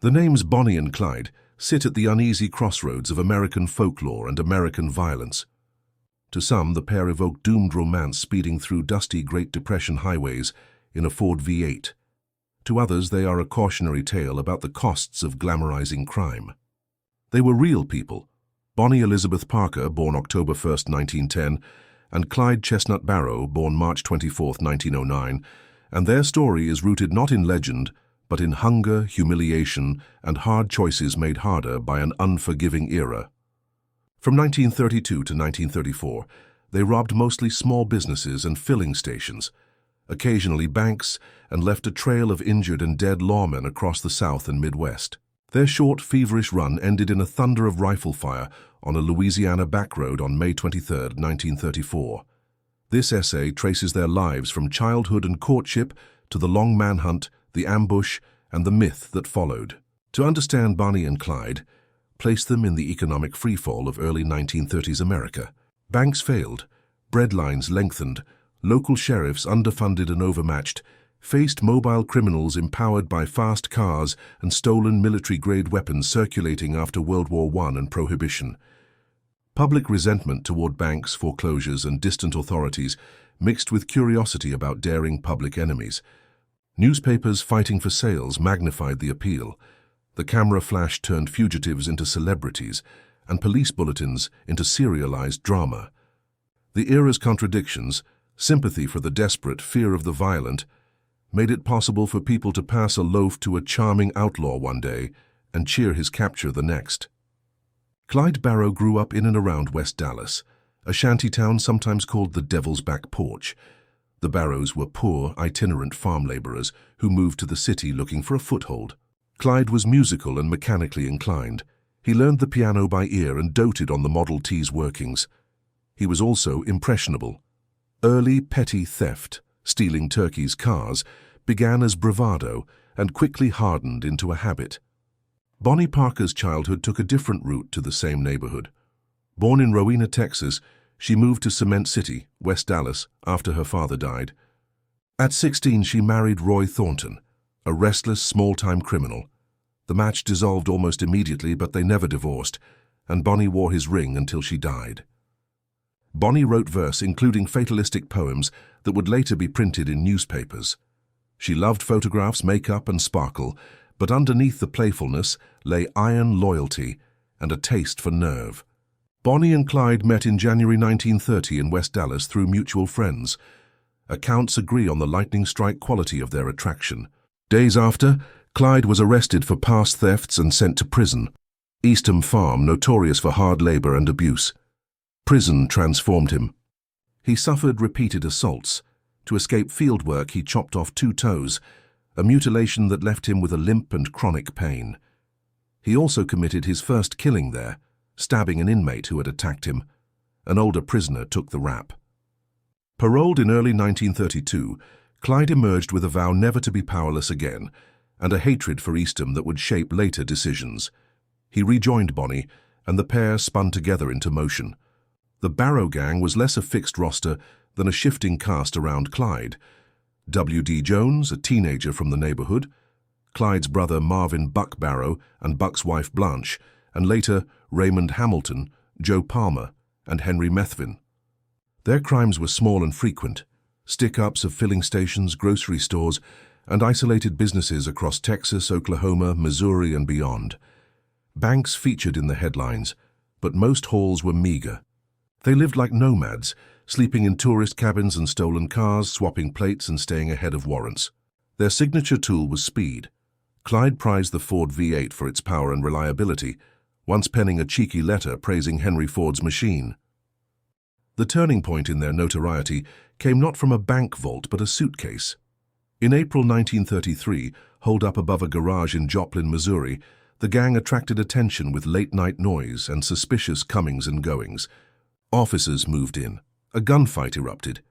The names Bonnie and Clyde sit at the uneasy crossroads of American folklore and American violence. To some, the pair evoke doomed romance speeding through dusty Great Depression highways in a Ford V8. To others, they are a cautionary tale about the costs of glamorizing crime. They were real people. Bonnie Elizabeth Parker, born October 1, 1910, and Clyde Chestnut Barrow, born March 24, 1909, and their story is rooted not in legend, but in hunger, humiliation, and hard choices made harder by an unforgiving era. From 1932 to 1934, they robbed mostly small businesses and filling stations, occasionally banks, and left a trail of injured and dead lawmen across the South and Midwest. Their short, feverish run ended in a thunder of rifle fire on a Louisiana backroad on May 23, 1934. This essay traces their lives from childhood and courtship to the long manhunt, the ambush, and the myth that followed. To understand Bonnie and Clyde, place them in the economic freefall of early 1930s America. Banks failed, bread lines lengthened, local sheriffs, underfunded and overmatched, faced mobile criminals empowered by fast cars and stolen military-grade weapons circulating after World War I and Prohibition. Public resentment toward banks, foreclosures, and distant authorities mixed with curiosity about daring public enemies. Newspapers fighting for sales magnified the appeal. The camera flash turned fugitives into celebrities, and police bulletins into serialized drama. The era's contradictions, sympathy for the desperate, fear of the violent, made it possible for people to pass a loaf to a charming outlaw one day and cheer his capture the next. Clyde Barrow grew up in and around West Dallas, a shantytown sometimes called the Devil's Back Porch. The Barrows were poor, itinerant farm laborers who moved to the city looking for a foothold. Clyde was musical and mechanically inclined. He learned the piano by ear and doted on the Model T's workings. He was also impressionable. Early petty theft, stealing turkeys' cars, began as bravado and quickly hardened into a habit. Bonnie Parker's childhood took a different route to the same neighborhood. Born in Rowena, Texas, she moved to Cement City, West Dallas, after her father died. At 16, she married Roy Thornton, a restless, small-time criminal. The match dissolved almost immediately, but they never divorced, and Bonnie wore his ring until she died. Bonnie wrote verse, including fatalistic poems that would later be printed in newspapers. She loved photographs, makeup, and sparkle, but underneath the playfulness lay iron loyalty and a taste for nerve. Bonnie and Clyde met in January 1930 in West Dallas through mutual friends. Accounts agree on the lightning strike quality of their attraction. Days after, Clyde was arrested for past thefts and sent to prison. Eastham Farm, notorious for hard labor and abuse. Prison transformed him. He suffered repeated assaults. To escape field work, he chopped off 2 toes, a mutilation that left him with a limp and chronic pain. He also committed his first killing there, stabbing an inmate who had attacked him. An older prisoner took the rap. Paroled in early 1932, Clyde emerged with a vow never to be powerless again, and a hatred for Eastham that would shape later decisions. He rejoined Bonnie, and the pair spun together into motion. The Barrow Gang was less a fixed roster than a shifting cast around Clyde. W.D. Jones, a teenager from the neighborhood, Clyde's brother Marvin Buck Barrow and Buck's wife Blanche, and later Raymond Hamilton, Joe Palmer, and Henry Methvin. Their crimes were small and frequent, stick-ups of filling stations, grocery stores, and isolated businesses across Texas, Oklahoma, Missouri, and beyond. Banks featured in the headlines, but most hauls were meager. They lived like nomads, sleeping in tourist cabins and stolen cars, swapping plates and staying ahead of warrants. Their signature tool was speed. Clyde prized the Ford V8 for its power and reliability, once penning a cheeky letter praising Henry Ford's machine. The turning point in their notoriety came not from a bank vault but a suitcase. In April 1933, holed up above a garage in Joplin, Missouri, the gang attracted attention with late-night noise and suspicious comings and goings. Officers moved in. A gunfight erupted.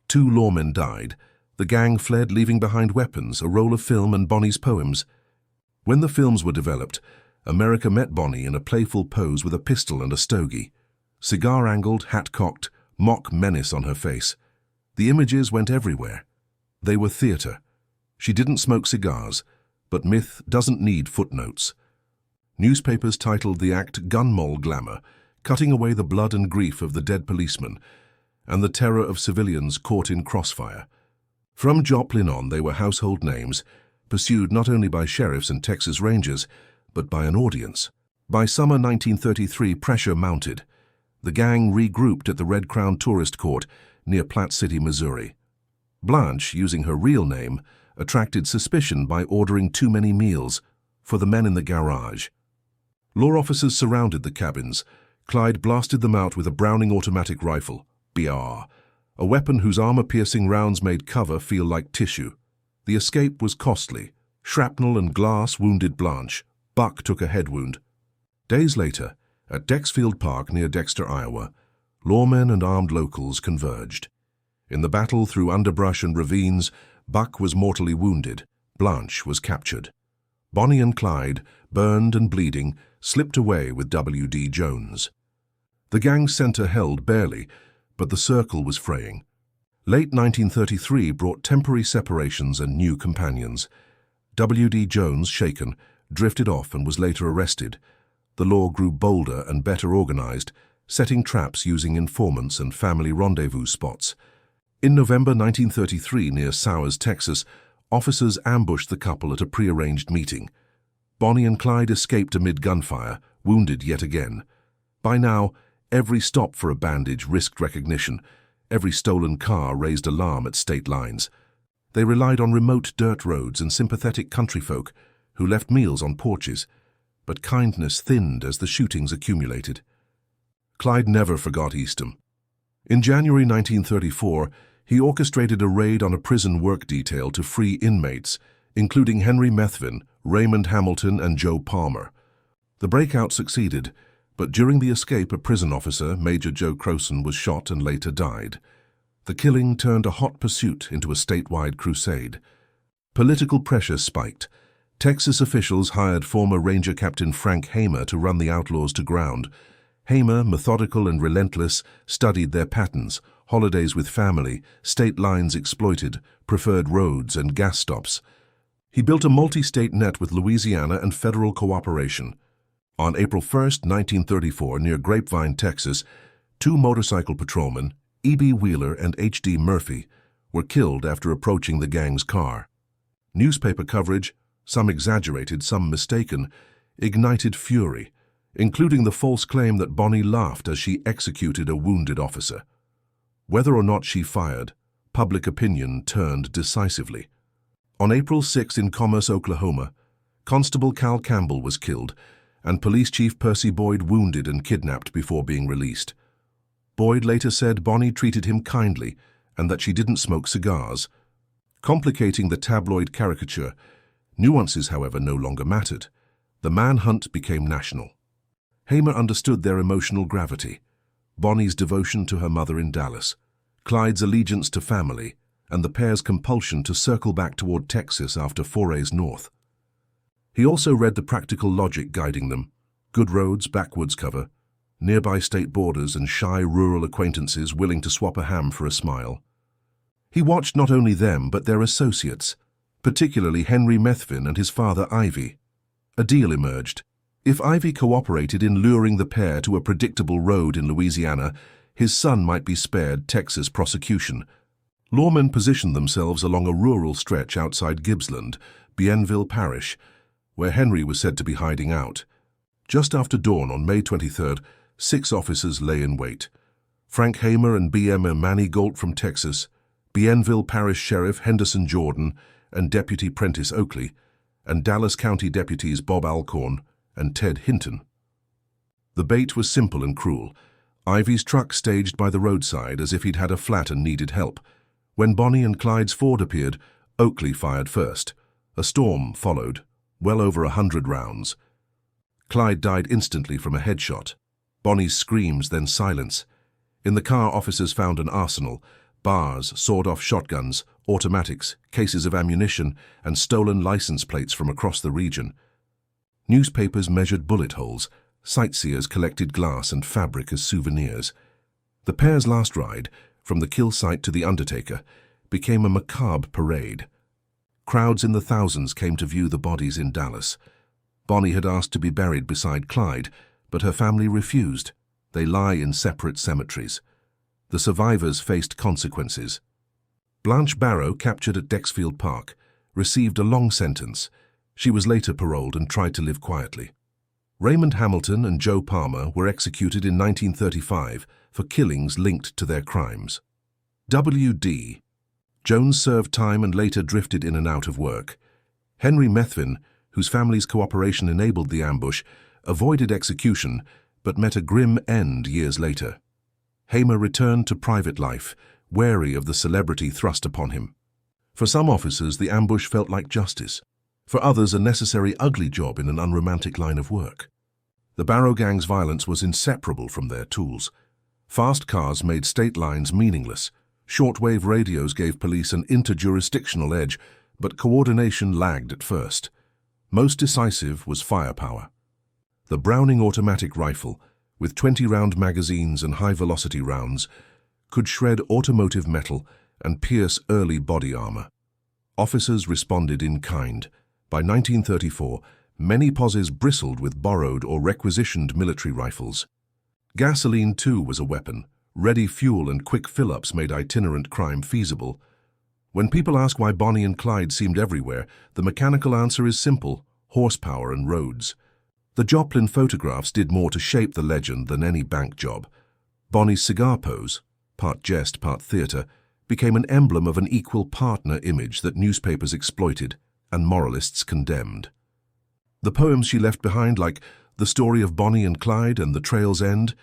2 lawmen died. The gang fled, leaving behind weapons, a roll of film, and Bonnie's poems. When the films were developed, America met Bonnie in a playful pose with a pistol and a stogie. Cigar angled, hat cocked, mock menace on her face. The images went everywhere. They were theater. She didn't smoke cigars. But myth doesn't need footnotes. Newspapers titled the act "Gun Moll Glamour," cutting away the blood and grief of the dead policeman and the terror of civilians caught in crossfire. From Joplin on, they were household names, pursued not only by sheriffs and Texas Rangers, but by an audience. By summer 1933, pressure mounted. The gang regrouped at the Red Crown Tourist Court near Platte City, Missouri. Blanche, using her real name, attracted suspicion by ordering too many meals for the men in the garage. Law officers surrounded the cabins. Clyde blasted them out with a Browning automatic rifle, BR, a weapon whose armor-piercing rounds made cover feel like tissue. The escape was costly. Shrapnel and glass wounded Blanche. Buck took a head wound. Days later, at Dexfield Park near Dexter, Iowa, lawmen and armed locals converged. In the battle through underbrush and ravines, Buck was mortally wounded. Blanche was captured. Bonnie and Clyde, burned and bleeding, slipped away with W.D. Jones. The gang's center held barely, but the circle was fraying. Late 1933 brought temporary separations and new companions. W.D. Jones, shaken, drifted off and was later arrested. The law grew bolder and better organized, setting traps using informants and family rendezvous spots. In November 1933, near Sowers, Texas, officers ambushed the couple at a prearranged meeting. Bonnie and Clyde escaped amid gunfire, wounded yet again. By now, every stop for a bandage risked recognition. Every stolen car raised alarm at state lines. They relied on remote dirt roads and sympathetic countryfolk who left meals on porches. But kindness thinned as the shootings accumulated. Clyde never forgot Eastham. In January 1934, he orchestrated a raid on a prison work detail to free inmates, including Henry Methvin, Raymond Hamilton, and Joe Palmer. The breakout succeeded, but during the escape, a prison officer, Major Joe Croson, was shot and later died. The killing turned a hot pursuit into a statewide crusade. Political pressure spiked. Texas officials hired former Ranger Captain Frank Hamer to run the outlaws to ground. Hamer, methodical and relentless, studied their patterns: holidays with family, state lines exploited, preferred roads, and gas stops. He built a multi-state net with Louisiana and federal cooperation. On April 1, 1934, near Grapevine, Texas, two motorcycle patrolmen, E.B. Wheeler and H.D. Murphy, were killed after approaching the gang's car. Newspaper coverage, some exaggerated, some mistaken, ignited fury, including the false claim that Bonnie laughed as she executed a wounded officer. Whether or not she fired, public opinion turned decisively. On April 6 in Commerce, Oklahoma, Constable Cal Campbell was killed and Police Chief Percy Boyd wounded and kidnapped before being released. Boyd later said Bonnie treated him kindly and that she didn't smoke cigars. Complicating the tabloid caricature, nuances, however, no longer mattered. The manhunt became national. Hamer understood their emotional gravity: Bonnie's devotion to her mother in Dallas, Clyde's allegiance to family, and the pair's compulsion to circle back toward Texas after forays north. He also read the practical logic guiding them: good roads, backwoods cover, nearby state borders, and shy rural acquaintances willing to swap a ham for a smile. He watched not only them but their associates, particularly Henry Methvin and his father Ivy. A deal emerged. If Ivy cooperated in luring the pair to a predictable road in Louisiana, his son might be spared Texas prosecution. Lawmen positioned themselves along a rural stretch outside Gibbsland, Bienville Parish, where Henry was said to be hiding out. Just after dawn on May 23rd, 6 officers lay in wait: Frank Hamer and B.M. Manny Galt from Texas, Bienville Parish Sheriff Henderson Jordan and Deputy Prentice Oakley, and Dallas County Deputies Bob Alcorn and Ted Hinton. The bait was simple and cruel. Ivy's truck staged by the roadside as if he'd had a flat and needed help. When Bonnie and Clyde's Ford appeared, Oakley fired first. A storm followed, well over 100 rounds. Clyde died instantly from a headshot. Bonnie's screams, then silence. In the car, officers found an arsenal: bars, sawed-off shotguns, automatics, cases of ammunition, and stolen license plates from across the region. Newspapers measured bullet holes. Sightseers collected glass and fabric as souvenirs. The pair's last ride, from the kill site to the undertaker, became a macabre parade. Crowds in the thousands came to view the bodies in Dallas. Bonnie had asked to be buried beside Clyde, but her family refused. They lie in separate cemeteries. The survivors faced consequences. Blanche Barrow, captured at Dexfield Park, received a long sentence. She was later paroled and tried to live quietly. Raymond Hamilton and Joe Palmer were executed in 1935 for killings linked to their crimes. W.D. Jones served time and later drifted in and out of work. Henry Methvin, whose family's cooperation enabled the ambush, avoided execution but met a grim end years later. Hamer returned to private life, wary of the celebrity thrust upon him. For some officers, the ambush felt like justice. For others, a necessary ugly job in an unromantic line of work. The Barrow Gang's violence was inseparable from their tools. Fast cars made state lines meaningless. Shortwave radios gave police an interjurisdictional edge, but coordination lagged at first. Most decisive was firepower. The Browning automatic rifle, with 20-round magazines and high-velocity rounds, could shred automotive metal and pierce early body armor. Officers responded in kind. By 1934, many posses bristled with borrowed or requisitioned military rifles. Gasoline, too, was a weapon. Ready fuel and quick fill-ups made itinerant crime feasible. When people ask why Bonnie and Clyde seemed everywhere, the mechanical answer is simple: horsepower and roads. The Joplin photographs did more to shape the legend than any bank job. Bonnie's cigar pose, part jest, part theater, became an emblem of an equal partner image that newspapers exploited and moralists condemned. The poems she left behind, like The Story of Bonnie and Clyde and The Trail's End,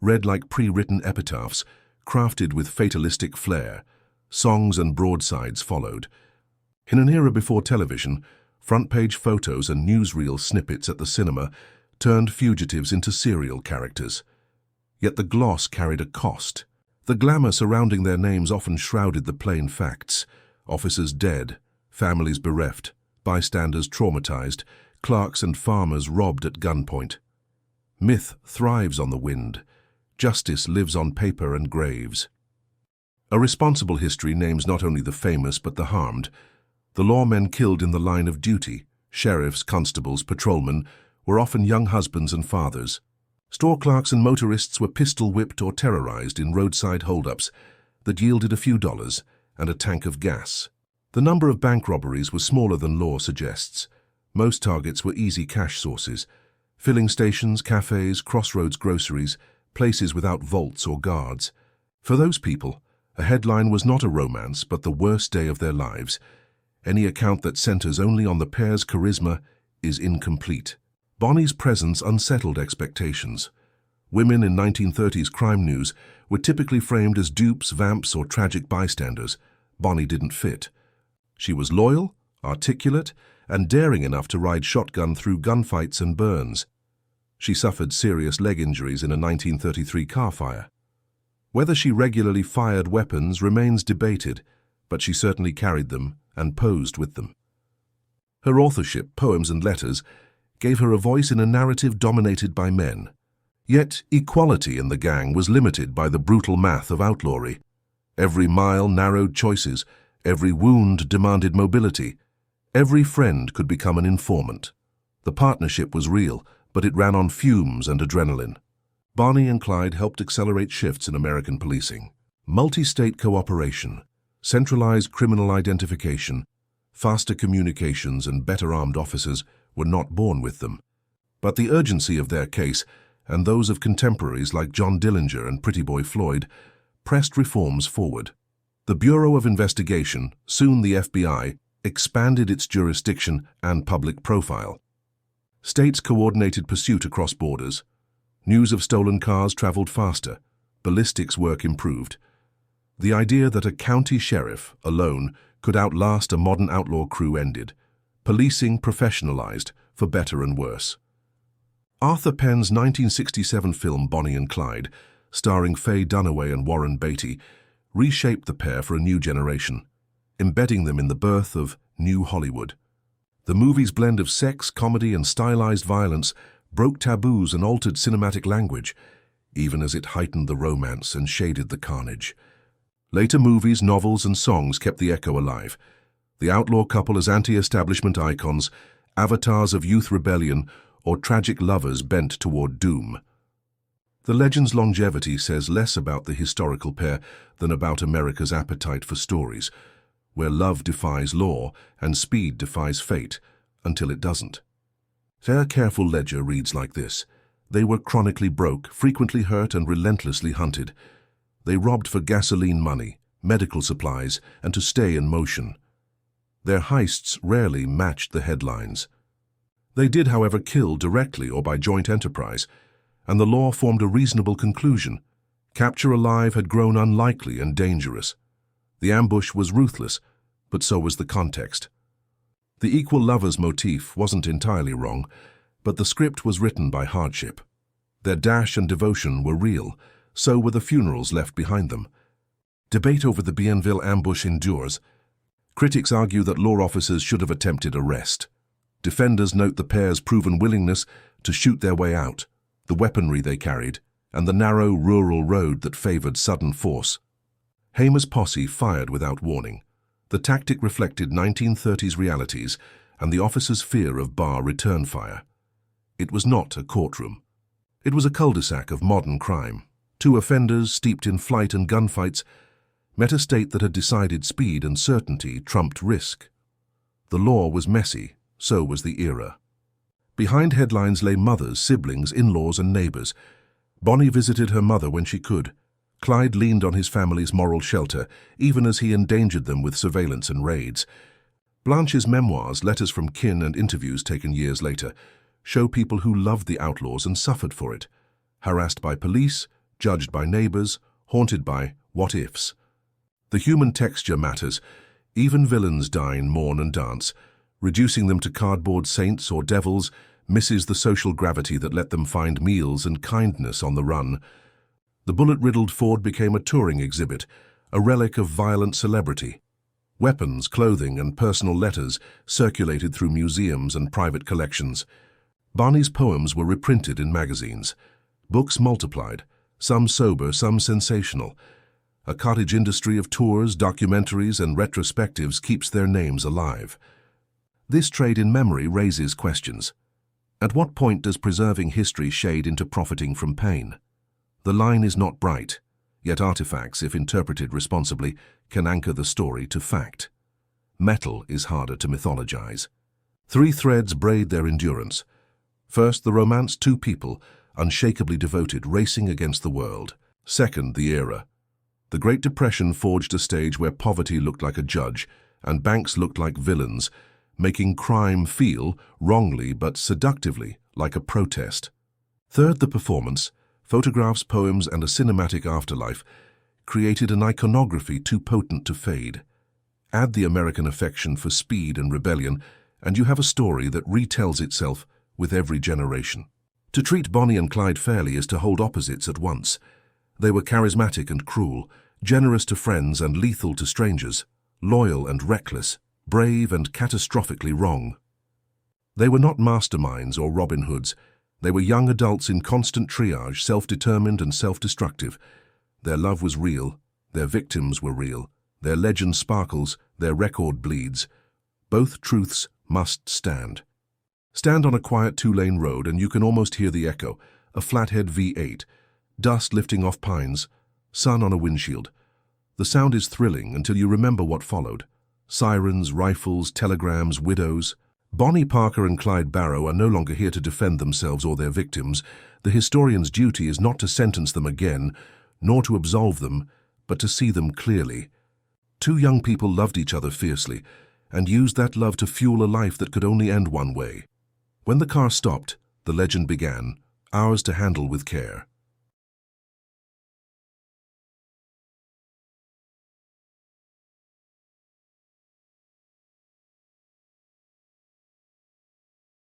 read like pre-written epitaphs, crafted with fatalistic flair. Songs and broadsides followed. In an era before television, front-page photos and newsreel snippets at the cinema turned fugitives into serial characters. Yet the gloss carried a cost. The glamour surrounding their names often shrouded the plain facts. Officers dead, families bereft, bystanders traumatized, clerks and farmers robbed at gunpoint. Myth thrives on the wind. Justice lives on paper and graves. A responsible history names not only the famous but the harmed. The lawmen killed in the line of duty, sheriffs, constables, patrolmen, were often young husbands and fathers. Store clerks and motorists were pistol-whipped or terrorized in roadside holdups that yielded a few dollars and a tank of gas. The number of bank robberies was smaller than law suggests. Most targets were easy cash sources: filling stations, cafes, crossroads groceries, places without vaults or guards. For those people, a headline was not a romance but the worst day of their lives. Any account that centers only on the pair's charisma is incomplete. Bonnie's presence unsettled expectations. Women in 1930s crime news were typically framed as dupes, vamps, or tragic bystanders. Bonnie didn't fit. She was loyal, articulate, and daring enough to ride shotgun through gunfights and burns. She suffered serious leg injuries in a 1933 car fire. Whether she regularly fired weapons remains debated, but she certainly carried them and posed with them. Her authorship, poems and letters, gave her a voice in a narrative dominated by men. Yet equality in the gang was limited by the brutal math of outlawry. Every mile narrowed choices, every wound demanded mobility. Every friend could become an informant. The partnership was real, but it ran on fumes and adrenaline. Bonnie and Clyde helped accelerate shifts in American policing. Multi-state cooperation, centralized criminal identification, faster communications and better armed officers were not born with them. But the urgency of their case, and those of contemporaries like John Dillinger and Pretty Boy Floyd, pressed reforms forward. The Bureau of Investigation, soon the FBI, expanded its jurisdiction and public profile. States coordinated pursuit across borders. News of stolen cars traveled faster. Ballistics work improved. The idea that a county sheriff, alone, could outlast a modern outlaw crew ended. Policing professionalized, for better and worse. Arthur Penn's 1967 film Bonnie and Clyde, starring Faye Dunaway and Warren Beatty, reshaped the pair for a new generation, embedding them in the birth of New Hollywood. The movie's blend of sex, comedy, and stylized violence broke taboos and altered cinematic language, even as it heightened the romance and shaded the carnage. Later movies, novels, and songs kept the echo alive. The outlaw couple as anti-establishment icons, avatars of youth rebellion, or tragic lovers bent toward doom. The legend's longevity says less about the historical pair than about America's appetite for stories, where love defies law and speed defies fate, until it doesn't. Their careful ledger reads like this. They were chronically broke, frequently hurt, and relentlessly hunted. They robbed for gasoline money, medical supplies, and to stay in motion. Their heists rarely matched the headlines. They did, however, kill directly or by joint enterprise, and the law formed a reasonable conclusion. Capture alive had grown unlikely and dangerous. The ambush was ruthless, but so was the context. The equal lovers motif wasn't entirely wrong, but the script was written by hardship. Their dash and devotion were real, so were the funerals left behind them. Debate over the Bienville ambush endures. Critics argue that law officers should have attempted arrest. Defenders note the pair's proven willingness to shoot their way out, the weaponry they carried, and the narrow rural road that favored sudden force. Hamer's posse fired without warning. The tactic reflected 1930s realities and the officers' fear of bar return fire. It was not a courtroom. It was a cul-de-sac of modern crime. Two offenders, steeped in flight and gunfights, met a state that had decided speed and certainty trumped risk. The law was messy, so was the era. Behind headlines lay mothers, siblings, in-laws, and neighbors. Bonnie visited her mother when she could. Clyde leaned on his family's moral shelter, even as he endangered them with surveillance and raids. Blanche's memoirs, letters from kin and interviews taken years later, show people who loved the outlaws and suffered for it. Harassed by police, judged by neighbors, haunted by what-ifs. The human texture matters. Even villains dine, mourn, and dance. Reducing them to cardboard saints or devils misses the social gravity that let them find meals and kindness on the run. The bullet-riddled Ford became a touring exhibit, a relic of violent celebrity. Weapons, clothing, and personal letters circulated through museums and private collections. Bonnie's poems were reprinted in magazines. Books multiplied, some sober, some sensational. A cottage industry of tours, documentaries, and retrospectives keeps their names alive. This trade in memory raises questions. At what point does preserving history shade into profiting from pain? The line is not bright, yet artifacts, if interpreted responsibly, can anchor the story to fact. Metal is harder to mythologize. Three threads braid their endurance. First, the romance, two people, unshakably devoted, racing against the world. Second, the era. The Great Depression forged a stage where poverty looked like a judge and banks looked like villains, making crime feel, wrongly but seductively, like a protest. Third, the performance. Photographs, poems, and a cinematic afterlife created an iconography too potent to fade. Add the American affection for speed and rebellion, and you have a story that retells itself with every generation. To treat Bonnie and Clyde fairly is to hold opposites at once. They were charismatic and cruel, generous to friends and lethal to strangers, loyal and reckless, brave and catastrophically wrong. They were not masterminds or Robin Hoods. They were young adults in constant triage, self-determined and self-destructive. Their love was real, their victims were real, their legend sparkles, their record bleeds. Both truths must stand. Stand on a quiet two-lane road and you can almost hear the echo, a flathead V8, dust lifting off pines, sun on a windshield. The sound is thrilling until you remember what followed. Sirens, rifles, telegrams, widows. Bonnie, Parker, and Clyde Barrow are no longer here to defend themselves or their victims. The historian's duty is not to sentence them again, nor to absolve them, but to see them clearly. Two young people loved each other fiercely, and used that love to fuel a life that could only end one way. When the car stopped, the legend began, ours to handle with care.